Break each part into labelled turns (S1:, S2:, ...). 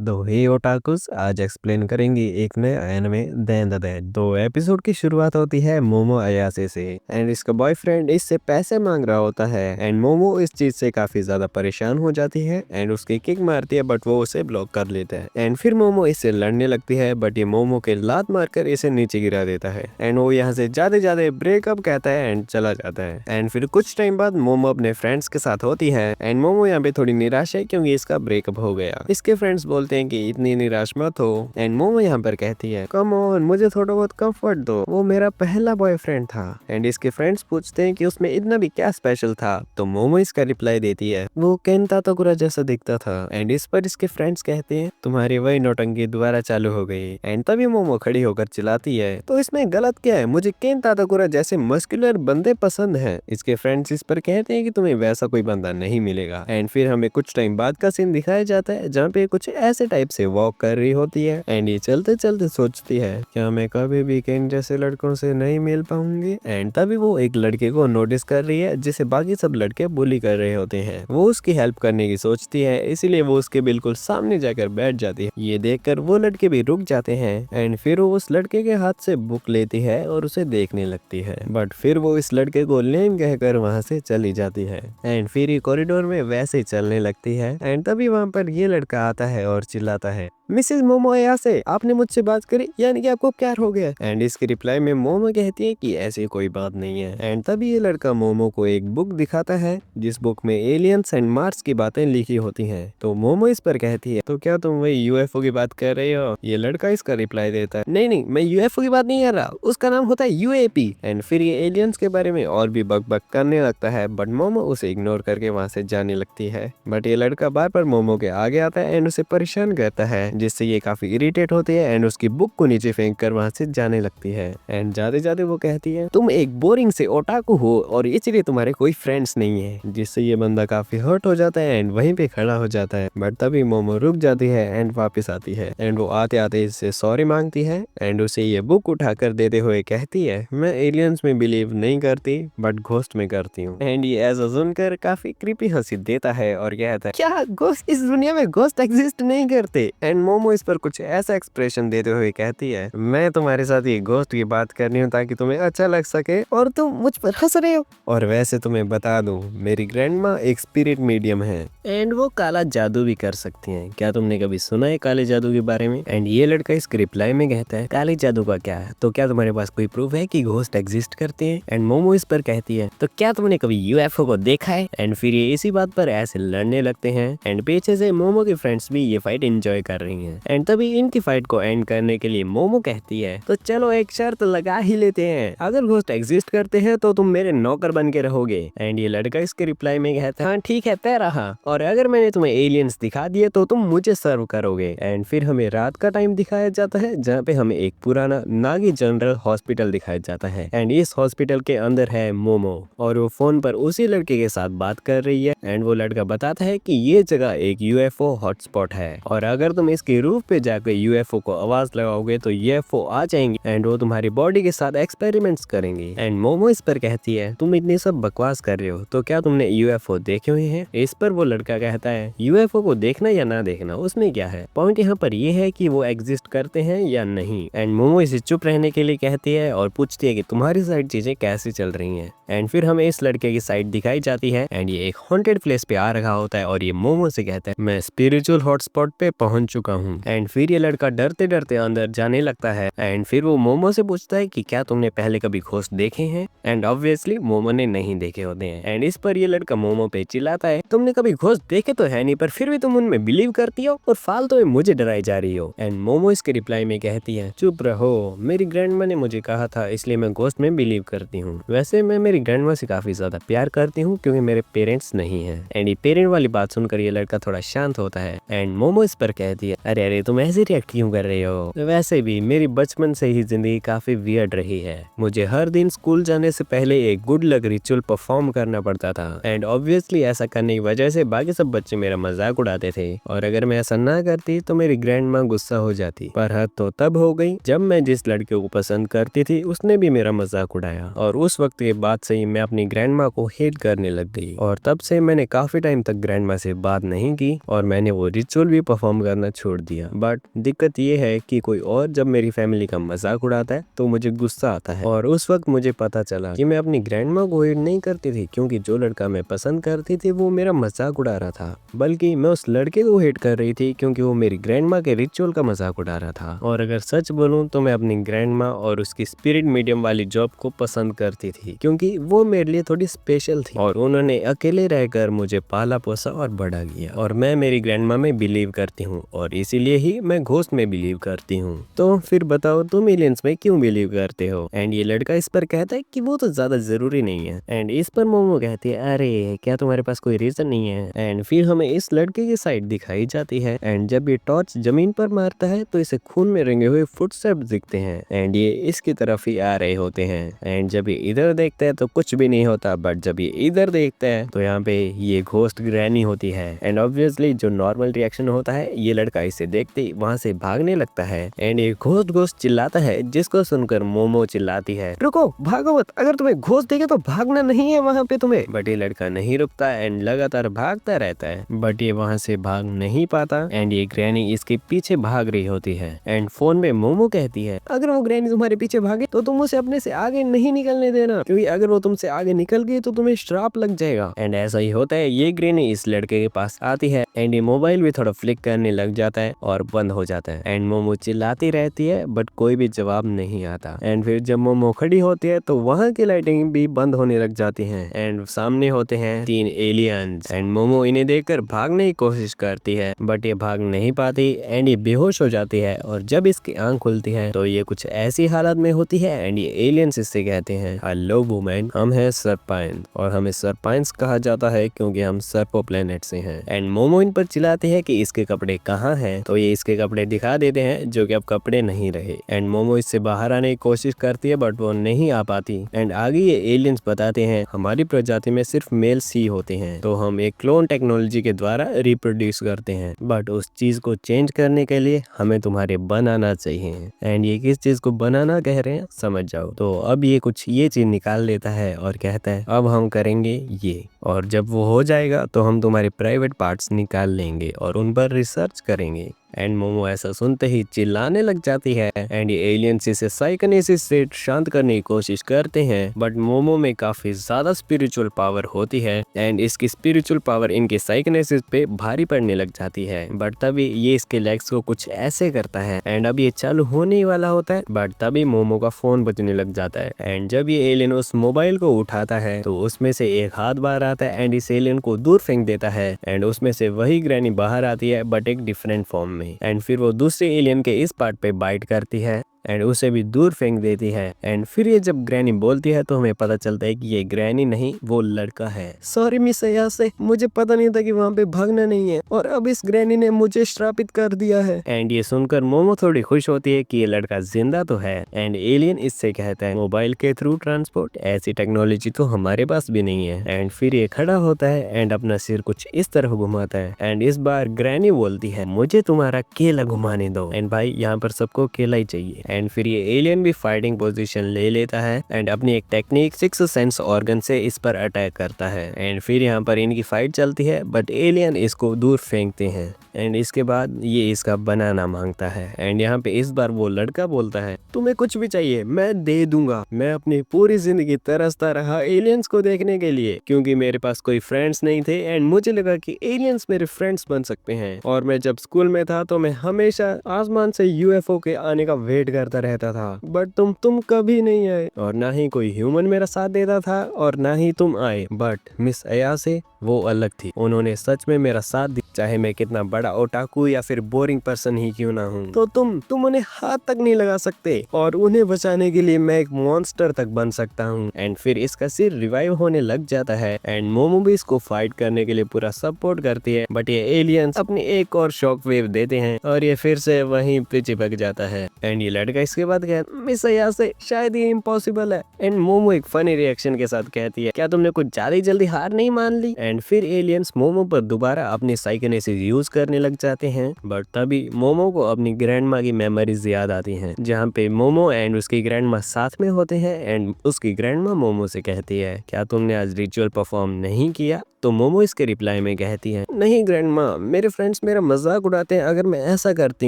S1: दो हे ओटाकुस आज एक्सप्लेन करेंगे एक नया एनिमे दैन द डेड। तो एपिसोड की शुरुआत होती है मोमो अयासे से एंड इसका बॉयफ्रेंड इससे पैसे मांग रहा होता है एंड मोमो इस चीज से काफी ज्यादा परेशान हो जाती है एंड उसकी किक मारती है बट वो उसे ब्लॉक कर लेता है एंड फिर मोमो इससे लड़ने लगती है बट ये मोमो के लात मारकर इसे नीचे गिरा देता है एंड वो यहाँ से जाते जाते ब्रेकअप कहता है एंड चला जाता है एंड फिर कुछ टाइम बाद मोमो अपने फ्रेंड्स के साथ होती है एंड मोमो यहाँ पे थोड़ी निराश है क्योंकि इसका ब्रेकअप हो गया। इसके फ्रेंड्स बोलते हैं कि इतनी निराश मत हो एंड मोमो यहाँ पर कहती है कम ऑन मुझे थोड़ा बहुत कंफर्ट दो, वो मेरा पहला बॉयफ्रेंड था एंड इसके फ्रेंड्स पूछते हैं कि उसमें इतना भी क्या स्पेशल था तो मोमो इसका रिप्लाई देती है वो केन ताताकुरा जैसा दिखता था एंड इस पर इसके फ्रेंड्स कहते हैं तुम्हारी वही नौटंकी दोबारा चालू हो गई एंड तभी मोमो खड़ी होकर चिल्लाती है तो इसमें गलत क्या है, मुझे केन ताताकुरा जैसे मस्कुलर बंदे पसंद हैं। इसके फ्रेंड्स इस पर कहते हैं कि तुम्हें वैसा कोई बंदा नहीं मिलेगा एंड फिर हमें कुछ टाइम बाद का सीन दिखाया जाता है जहाँ पे कुछ ऐसे टाइप से वॉक कर रही होती है एंड ये चलते चलते सोचती है क्या मैं कभी भी केन जैसे लड़कों से नहीं मिल पाऊंगी एंड तभी वो एक लड़के को नोटिस कर रही है जिसे बाकी सब लड़के बुली कर रहे होते हैं। वो उसकी हेल्प करने की सोचती है इसीलिए वो उसके बिल्कुल सामने जाकर बैठ जाती है। ये देखकर वो लड़के भी रुक जाते हैं एंड फिर वो उस लड़के के हाथ से बुक लेती है और उसे देखने लगती है बट फिर वो इस लड़के को नेम कहकर वहां से चली जाती है एंड फिर ये कॉरिडोर में वैसे ही चलने लगती है एंड तभी वहां पर ये लड़का आता है और चिल्लाता है मिसेस मोमो अयासे आपने मुझसे बात करी यानी कि आपको प्यार हो गया एंड इसके रिप्लाई में मोमो कहती है कि ऐसी कोई बात नहीं है एंड तभी ये लड़का मोमो को एक बुक दिखाता है जिस बुक में एलियंस एंड मार्स की बातें लिखी होती हैं। तो मोमो इस पर कहती है तो क्या तुम वही यूएफओ की बात कर रही हो। ये लड़का इसका रिप्लाई देता है नहीं नहीं मैं यूएफओ की बात नहीं कर रहा, उसका नाम होता है यूएपी एंड फिर ये एलियंस के बारे में और भी बक करने लगता है बट मोमो उसे इग्नोर करके वहां से जाने लगती है बट ये लड़का बार बार मोमो के आगे आता है एंड उसे परेशान करता है जिससे ये काफी इरिटेट होती है एंड उसकी बुक को नीचे फेंक कर वहां से जाने लगती है एंड जाते जाते वो कहती है तुम एक बोरिंग से ओटाकू हो और इसलिए तुम्हारे कोई फ्रेंड्स नहीं है, जिससे ये बंदा काफी हर्ट हो जाता है एंड वहीं पे खड़ा हो जाता है बट तभी मोमो रुक जाती है एंड वापस आती है एंड वो आते आते इससे सॉरी मांगती है एंड उसे ये बुक उठाकर देते हुए कहती है मैं एलियंस में बिलीव नहीं करती बट घोस्ट में करती हूँ एंड ये ऐसा सुनकर काफी क्रीपी हंसी देता है और कहता है क्या घोस्ट, इस दुनिया में घोस्ट एग्जिस्ट नहीं करते एंड मोमो इस पर कुछ ऐसा एक्सप्रेशन देते हुए कहती है मैं तुम्हारे साथ ये घोस्ट की बात कर रही हूँ ताकि तुम्हें अच्छा लग सके और तुम मुझ पर हंस रहे हो। और वैसे तुम्हें बता दूं मेरी ग्रैंडमा एक स्पिरिट मीडियम है एंड वो काला जादू भी कर सकती हैं। क्या तुमने कभी सुना है काले जादू के बारे में। एंड ये लड़का इस रिप्लाई में कहता है काले जादू का क्या है, तो क्या तुम्हारे पास कोई प्रूफ है कि घोस्ट एग्जिस्ट करते हैं। एंड मोमो इस पर कहती है तो क्या तुमने कभी यूएफओ को देखा है। एंड फिर ये इसी बात पर ऐसे लड़ने लगते हैं एंड पीछे से मोमो के फ्रेंड्स भी ये फाइट एंजॉय कर रही हैं एंड तभी इनकी फाइट को एंड करने के लिए मोमो कहती है तो चलो एक शर्त लगा ही लेते हैं, अगर घोस्ट एग्जिस्ट करते हैं तो तुम मेरे नौकर बन के रहोगे। एंड ये लड़का इसके रिप्लाई में कहता है हाँ ठीक है तय रहा, और अगर मैंने तुम्हें एलियंस दिखा दिए तो तुम मुझे सर्व करोगे। एंड फिर हमें रात का टाइम दिखाया जाता है जहाँ पे हमें एक पुराना नागी जनरल हॉस्पिटल दिखाया जाता है एंड इस हॉस्पिटल के अंदर है मोमो और वो फोन पर उसी लड़के के साथ बात कर रही है एंड वो लड़का बताता है कि ये जगह एक यूएफओ हॉटस्पॉट है और अगर तुम इसके रूफ पे जाकर यूएफओ को आवाज लगाओगे तो यूएफओ आ जाएंगे एंड वो तुम्हारी बॉडी के साथ एक्सपेरिमेंट्स करेंगे। एंड मोमो इस पर कहती है तुम इतनी सब बकवास कर रहे हो तो क्या तुमने यूएफओ देखे हुए हैं। इस पर वो लड़का कहता है यूएफओ को देखना या ना देखना उसमें क्या है, पॉइंट यहाँ पर ये है कि वो एग्जिस्ट करते हैं या नहीं। एंड मोमो इसे चुप रहने के लिए कहती है और पूछती है कि तुम्हारी साइड चीजें कैसी चल रही हैं। एंड फिर हमें इस लड़के की साइड दिखाई जाती है एंड ये एक हॉन्टेड प्लेस पे आ रखा होता है और ये मोमो से कहता है मैं स्पिरिचुअल हॉटस्पॉट पे पहुंच चुका हूँ। एंड फिर ये लड़का डरते डरते अंदर जाने लगता है एंड फिर वो मोमो से पूछता है कि क्या तुमने पहले कभी घोस्ट देखे हैं। एंड ऑब्वियसली मोमो ने नहीं देखे होते हैं एंड इस पर ये लड़का मोमो पे चिल्लाता है तुमने कभी घोस्ट देखे तो है नहीं पर फिर भी तुम उनमें बिलीव करती हो और फालतू में मुझे डराई जा रही हो। एंड मोमो इसके रिप्लाई में कहती है चुप रहो, मेरी ग्रैंडमा ने मुझे कहा था इसलिए मैं घोस्ट में बिलीव करती हूँ। वैसे मैं मेरी ग्रैंडमा से काफी ज्यादा प्यार करती हूँ क्योंकि मेरे पेरेंट्स नहीं है। एंड ये पेरेंट वाली बात सुनकर ये लड़का थोड़ा शांत होता है एंड मोमो इस पर कहती है अरे अरे तुम ऐसे रिएक्ट क्यों कर रहे हो, वैसे भी मेरी बचपन से ही जिंदगी काफी वियर्ड रही है, मुझे हर दिन स्कूल जाने से पहले एक गुड लक रिचुअल परफॉर्म करना पड़ता था एंड ऑब्वियसली ऐसा करने की वजह से बाकी सब बच्चे मेरा मजाक उड़ाते थे और अगर मैं ऐसा ना करती तो मेरी ग्रैंडमा गुस्सा हो जाती। पर हद तो तब हो गई जब मैं जिस लड़के को पसंद करती थी उसने भी मेरा मजाक उड़ाया और उस वक्त के बाद से ही मैं अपनी ग्रैंडमा को हेट करने लग गई और तब से मैंने काफी टाइम तक ग्रैंडमा से बात नहीं की और मैंने वो रिचुअल भी परफॉर्म करना छोड़ छोड़ दिया। बट दिक्कत ये है कि कोई और जब मेरी फैमिली का मजाक उड़ाता है तो मुझे गुस्सा आता है। और उस वक्त मुझे पता चला कि मैं अपनी ग्रैंडमा को हेट नहीं करती थी क्योंकि जो लड़का मैं पसंद करती थी वो मेरा मजाक उड़ा रहा था, बल्कि मैं उस लड़के को हेट कर रही थी क्योंकि वो मेरी ग्रैंडमा के रिचुअल का मजाक उड़ा रहा था। और अगर सच बोलूं तो मैं अपनी ग्रैंडमा और उसकी स्पिरिट मीडियम वाली जॉब को पसंद करती थी क्योंकि वो मेरे लिए थोड़ी स्पेशल थी और उन्होंने अकेले रहकर मुझे पाला पोसा और बड़ा किया। और मैं मेरी ग्रैंडमा में बिलीव करती हूँ और इसीलिए ही मैं घोस्ट में बिलीव करती हूँ। तो फिर बताओ तुम एलियंस में क्यों बिलीव करते हो? एंड ये लड़का इस पर कहता है कि वो तो ज्यादा जरूरी नहीं है। एंड इस पर मोमो कहती है अरे क्या तुम्हारे पास कोई रीजन नहीं है? एंड फिर हमें इस लड़के की साइड दिखाई जाती है एंड जब ये टॉर्च जमीन पर मारता है तो इसे खून में रंगे हुए फुटस्टेप्स दिखते हैं एंड ये इसकी तरफ ही आ रहे होते हैं। एंड जब ये इधर देखता है तो कुछ भी नहीं होता, बट जब ये इधर देखता है तो यहाँ पे ये घोस्ट ग्रैनी होती है। एंड ऑब्वियसली जो नॉर्मल रिएक्शन होता है, ये लड़का इसे देखते ही वहाँ से भागने लगता है एंड ये घोस्ट घोस्ट चिल्लाता है, जिसको सुनकर मोमो चिल्लाती है रुको भागो मत, अगर तुम्हें घोस्ट देखे तो भागना नहीं है वहाँ पे तुम्हें। बट ये लड़का नहीं रुकता एंड लगातार भागता रहता है, बट ये वहाँ से भाग नहीं पाता एंड ये ग्रैनी इसके पीछे भाग रही होती है। एंड फोन में मोमो कहती है अगर वो ग्रैनी तुम्हारे पीछे भागे तो तुम उसे अपने से आगे नहीं निकलने देना, क्योंकि अगर वो तुमसे आगे निकल गई तो तुम्हें श्राप लग जाएगा। एंड ऐसा ही होता है, ये ग्रैनी इस लड़के के पास आती है एंड ये मोबाइल भी थोड़ा फ्लिक करने लग जाता है और बंद हो जाता है। एंड मोमो चिल्लाती रहती है बट कोई भी जवाब नहीं आता। एंड फिर जब मोमो खड़ी होती है तो वहाँ की लाइटिंग भी बंद होने लग जाती है एंड सामने होते हैं 3 एलियंस। एंड मोमो इन्हें देखकर भागने की कोशिश करती है बट ये भाग नहीं पाती एंड ये बेहोश हो जाती है। और जब इसकी आंख खुलती है तो ये कुछ ऐसी हालत में होती है एंड ये एलियंस इससे कहते हैं हेलो वुमेन, हम हैं सरपाइन और हमें सरपाइंस कहा जाता है क्योंकि हम सर्पो प्लेनेट से हैं। एंड मोमो इन पर चिल्लाती है कि इसके कपड़े कहाँ हैं, तो ये इसके कपड़े दिखा देते हैं जो कि अब कपड़े नहीं रहे। एंड मोमो इससे बाहर आने की कोशिश करती है बट वो नहीं आ पाती। एंड आगे ये एलियंस बताते हैं हमारी प्रजाति में सिर्फ मेल सी होते हैं, तो हम एक क्लोन टेक्नोलॉजी के द्वारा रिप्रोड्यूस करते हैं, बट उस चीज को चेंज करने के लिए हमें तुम्हारे बनाना चाहिए। एंड ये किस चीज को बनाना कह रहे हैं समझ जाओ। तो अब ये कुछ ये चीज निकाल लेता है और कहता है अब हम करेंगे ये, और जब वो हो जाएगा तो हम तुम्हारे प्राइवेट पार्ट्स निकाल लेंगे और उन पर रिसर्च करेंगे। एंड मोमो ऐसा सुनते ही चिल्लाने लग जाती है एंड ये एलियंस इसे साइकोनेसिस से शांत करने की कोशिश करते हैं, बट मोमो में काफी ज्यादा स्पिरिचुअल पावर होती है एंड इसकी स्पिरिचुअल पावर इनके साइकोनेसिस पे भारी पड़ने लग जाती है। बट तभी ये इसके लेग्स को कुछ ऐसे करता है एंड अब ये चालू होने ही वाला होता है, बट तभी मोमो का फोन बजने लग जाता है। एंड जब ये एलियन उस मोबाइल को उठाता है तो उसमें से एक हाथ बाहर आता है एंड इस एलियन को दूर फेंक देता है एंड उसमें से वही ग्रैनी बाहर आती है बट एक डिफरेंट फॉर्म में। एंड फिर वो दूसरे एलियन के इस पार्ट पे बाइट करती है एंड उसे भी दूर फेंक देती है। एंड फिर ये जब ग्रैनी बोलती है तो हमें पता चलता है कि ये ग्रैनी नहीं वो लड़का है। सॉरी मिस अयासे, मुझे पता नहीं था कि वहाँ पे भागना नहीं है और अब इस ग्रैनी ने मुझे श्रापित कर दिया है। एंड ये सुनकर मोमो थोड़ी खुश होती है कि ये लड़का जिंदा तो है। एंड एलियन इससे कहता है मोबाइल के थ्रू ट्रांसपोर्ट, ऐसी टेक्नोलॉजी तो हमारे पास भी नहीं है। एंड फिर ये खड़ा होता है एंड अपना सिर कुछ इस तरफ घुमाता है एंड इस बार ग्रैनी बोलती है मुझे तुम्हारा केला घुमाने दो। एंड भाई यहाँ पर सबको केला ही चाहिए। एंड फिर ये एलियन भी फाइटिंग पोजीशन ले लेता है एंड अपनी एक टेक्निक सिक्स सेंस ऑर्गन से इस पर अटैक करता है। एंड फिर यहाँ पर इनकी फाइट चलती है बट एलियन इसको दूर फेंकते हैं एंड इसके बाद ये इसका बनाना मांगता है। एंड यहाँ पे इस बार वो लड़का बोलता है तुम्हें कुछ भी चाहिए मैं दे दूंगा, मैं अपनी पूरी जिंदगी तरसता रहा एलियंस को देखने के लिए क्योंकि मेरे पास कोई फ्रेंड्स नहीं थे एंड मुझे लगा कि एलियंस मेरे फ्रेंड्स बन सकते हैं। और मैं जब स्कूल में था तो मैं हमेशा आसमान से यूएफओ के आने का वेट करता रहता था, बट तुम कभी नहीं आए और ना ही कोई ह्यूमन मेरा साथ देता था और ना ही तुम आए। बट मिस अयासे वो अलग थी, उन्होंने सच में मेरा साथ दिया, चाहे मैं कितना बड़ा ओटाकू या फिर बोरिंग पर्सन ही क्यों ना हूँ। तो तुम उन्हें हाथ तक नहीं लगा सकते और उन्हें बचाने के लिए मैं एक मॉन्स्टर तक बन सकता हूँ। एंड फिर इसका सिर रिवाइव होने लग जाता है एंड मोमो भी इसको फाइट करने के लिए पूरा सपोर्ट करती है, बट ये एलियंस अपनी एक और शॉक वेव देते हैं और ये फिर से वहीं पे चिपक जाता है। एंड ये लड़का इसके बाद कहता मिस अयासे शायद ये इम्पॉसिबल है। एंड मोमो एक फनी रिएक्शन के साथ कहती है क्या तुमने कुछ ज्यादा जल्दी हार नहीं मान ली। एंड फिर एलियंस मोमो पर दोबारा अपनी साइकोनेसिस यूज करने करने लग जाते हैं। बट तभी मोमो को अपनी ग्रैंडमा की मेमोरीज याद आती हैं, जहाँ पे मोमो एंड उसकी ग्रैंडमा साथ में होते हैं। एंड उसकी ग्रैंडमा मोमो से कहती है, क्या तुमने आज रिचुअल परफॉर्म नहीं किया? तो मोमो इसके रिप्लाई में कहती है, नहीं ग्रैंडमा, मेरे फ्रेंड्स मेरा मजाक उड़ाते हैं अगर मैं ऐसा करती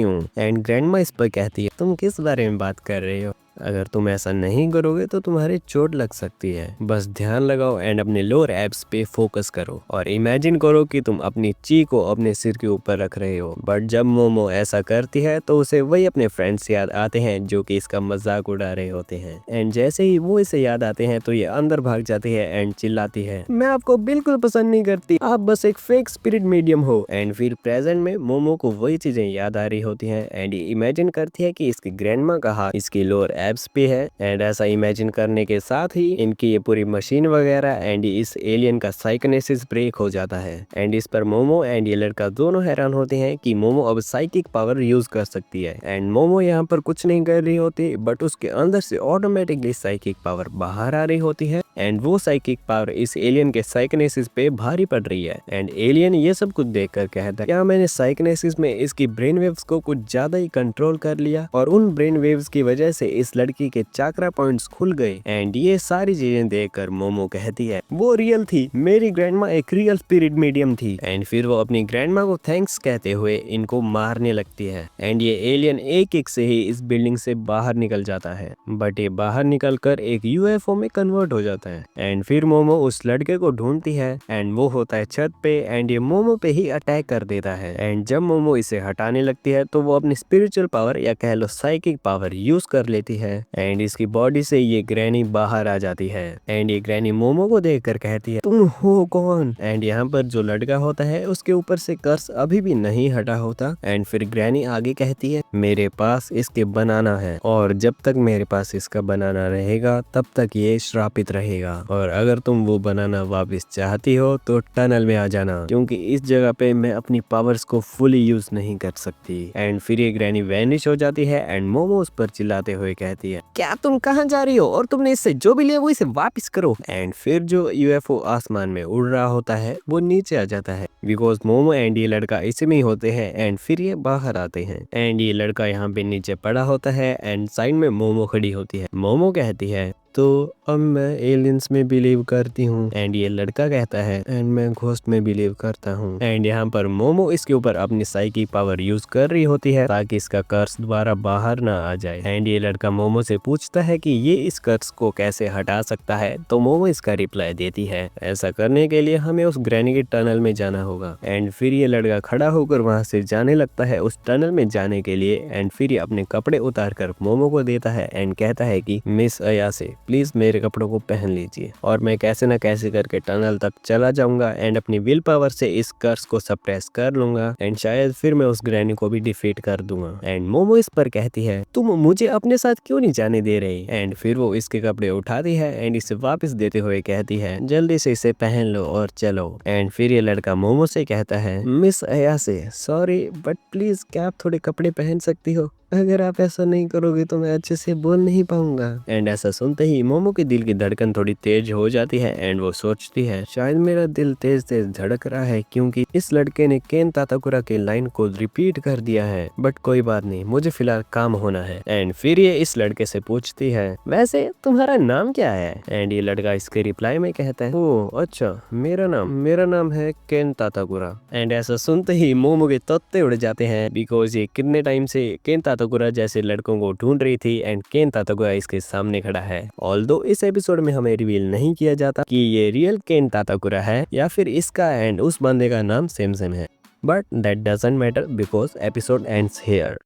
S1: हूँ। एंड ग्रैंडमा इस पर कहती है, तुम किस बारे में बात कर रहे हो? अगर तुम ऐसा नहीं करोगे तो तुम्हारे चोट लग सकती है। बस ध्यान लगाओ एंड अपने लोअर एब्स पे फोकस करो और इमेजिन करो कि तुम अपनी ची को अपने सिर के ऊपर रख रहे हो। बट जब मोमो ऐसा करती है तो उसे वही अपने फ्रेंड्स याद आते हैं जो कि इसका मजाक उड़ा रहे होते हैं। एंड जैसे ही वो इसे याद आते हैं तो ये अंदर भाग जाती है एंड चिल्लाती है, मैं आपको बिल्कुल पसंद नहीं करती, आप बस एक फेक स्पिरिट मीडियम हो। एंड फिर प्रेजेंट में मोमो को वही चीजें याद आ रही होती हैं एंड ये इमेजिन करती है कि इसकी ग्रैंडमा का हाथ इसकी लोअर एब्स पे है। एंड ऐसा इमेजिन करने के साथ ही इनकी ये पूरी मशीन वगैरह एंड इस एलियन का साइकोनेसिस ब्रेक हो जाता है। एंड इस पर मोमो एंड ये लड़का दोनों हैरान होते हैं कि मोमो अब साइकिक पावर यूज कर सकती है। एंड मोमो यहाँ पर कुछ नहीं कर रही होती, बट उसके अंदर से ऑटोमेटिकली साइकिक पावर बाहर आ रही होती है। एंड वो साइकिक पावर इस एलियन के साइकोनेसिस पे भारी पड़ रही है। एंड एलियन ये सब कुछ देखकर कहता है, क्या मैंने साइकोनेसिस में इसकी ब्रेन वेव्स को कुछ ज्यादा ही कंट्रोल कर लिया और उन ब्रेन वेव्स की वजह से इस लड़की के चाक्रा पॉइंट्स खुल गए। एंड ये सारी चीजें देखकर मोमो कहती है, वो रियल थी, मेरी ग्रैंडमा एक रियल स्पिरिट मीडियम थी। एंड फिर वो अपनी ग्रैंडमा को थैंक्स कहते हुए इनको मारने लगती है। एंड ये एलियन एक एक से ही इस बिल्डिंग से बाहर निकल जाता है, बट ये बाहर निकलकर एक यूएफओ में कन्वर्ट हो जाता है। एंड फिर मोमो उस लड़के को ढूंढती है एंड वो होता है छत पे एंड ये मोमो पे ही अटैक कर देता है। एंड जब मोमो इसे हटाने लगती है तो वो अपनी स्पिरिचुअल पावर या कह लो साइकिक पावर यूज कर लेती है एंड इसकी बॉडी से ये ग्रैनी बाहर आ जाती है। एंड ये ग्रैनी मोमो को देखकर कहती है, तुम हो कौन? एंड यहाँ पर जो लड़का होता है उसके ऊपर से कर्स अभी भी नहीं हटा होता। एंड फिर ग्रैनी आगे कहती है, मेरे पास इसके बनाना है और जब तक मेरे पास इसका बनाना रहेगा तब तक ये श्रापित रहेगा, और अगर तुम वो बनाना वापस चाहती हो तो टनल में आ जाना, क्योंकि इस जगह पे मैं अपनी पावर्स को फुली यूज नहीं कर सकती। एंड फिर ये ग्रैनी वैनिश हो जाती है एंड मोमो उस पर चिल्लाते हुए कहती है, क्या तुम कहाँ जा रही हो और तुमने इससे जो भी लिया वो इसे वापस करो। एंड फिर जो यूएफओ आसमान में उड़ रहा होता है वो नीचे आ जाता है, बिकॉज मोमो एंड ये लड़का इसी में ही होते हैं। एंड फिर ये बाहर आते हैं एंड ये लड़का यहाँ पे नीचे पड़ा होता है एंड साइड में मोमो खड़ी होती है। मोमो कहती है, तो अब मैं एलियंस में बिलीव करती हूँ। एंड ये लड़का कहता है, एंड मैं घोस्ट में बिलीव करता हूँ। एंड यहाँ पर मोमो इसके ऊपर अपनी साइकिक पावर यूज कर रही होती है ताकि इसका कर्स दोबारा बाहर ना आ जाए। एंड ये लड़का मोमो से पूछता है कि ये इस कर्स को कैसे हटा सकता है, तो मोमो इसका रिप्लाई देती है, ऐसा करने के लिए हमें उस ग्रैनी के टनल में जाना होगा। एंड फिर ये लड़का खड़ा होकर वहां से जाने लगता है उस टनल में जाने के लिए। एंड फिर ये अपने कपड़े उतार कर मोमो को देता है एंड कहता है कि मिस अयासे प्लीज मेरे कपड़ों को पहन लीजिए और मैं कैसे ना कैसे करके टनल तक चला जाऊंगा एंड अपनी विल पावर से इस कर्स को सप्रेस कर लूंगा एंड शायद फिर मैं उस ग्रैनी को भी डिफीट कर दूंगा। एंड मोमो इस पर कहती है, तुम मुझे अपने साथ क्यों नहीं जाने दे रही? एंड फिर वो इसके कपड़े उठाती है एंड इसे वापस देते हुए कहती है, जल्दी से इसे पहन लो और चलो। एंड फिर ये लड़का मोमो से कहता है, मिस अयासे सॉरी बट प्लीज क्या आप थोड़े कपड़े पहन सकती हो? अगर आप ऐसा नहीं करोगे तो मैं अच्छे से बोल नहीं पाऊंगा। एंड ऐसा सुनते ही मोमो के दिल की धड़कन थोड़ी तेज हो जाती है एंड वो सोचती है, शायद मेरा दिल तेज तेज धड़क रहा है क्योंकि इस लड़के ने केन ताताकुरा के लाइन को रिपीट कर दिया है। बट कोई बात नहीं, मुझे फिलहाल काम होना है। एंड फिर ये इस लड़के से पूछती है, वैसे तुम्हारा नाम क्या है? एंड ये लड़का इसके रिप्लाई में कहता है, ओह अच्छा मेरा नाम है केन ताताकुरा। एंड ऐसा सुनते ही मोमो के तत्ते उड़ जाते हैं, बिकॉज ये कितने टाइम से केन ताताकुरा जैसे लड़कों को ढूंढ रही थी एंड केन ताताकुरा इसके सामने खड़ा है। ऑल्दो इस एपिसोड में हमें रिवील नहीं किया जाता कि ये रियल केन ताताकुरा है या फिर इसका एंड उस बंदे का नाम सेम है, but that doesn't matter because episode ends here.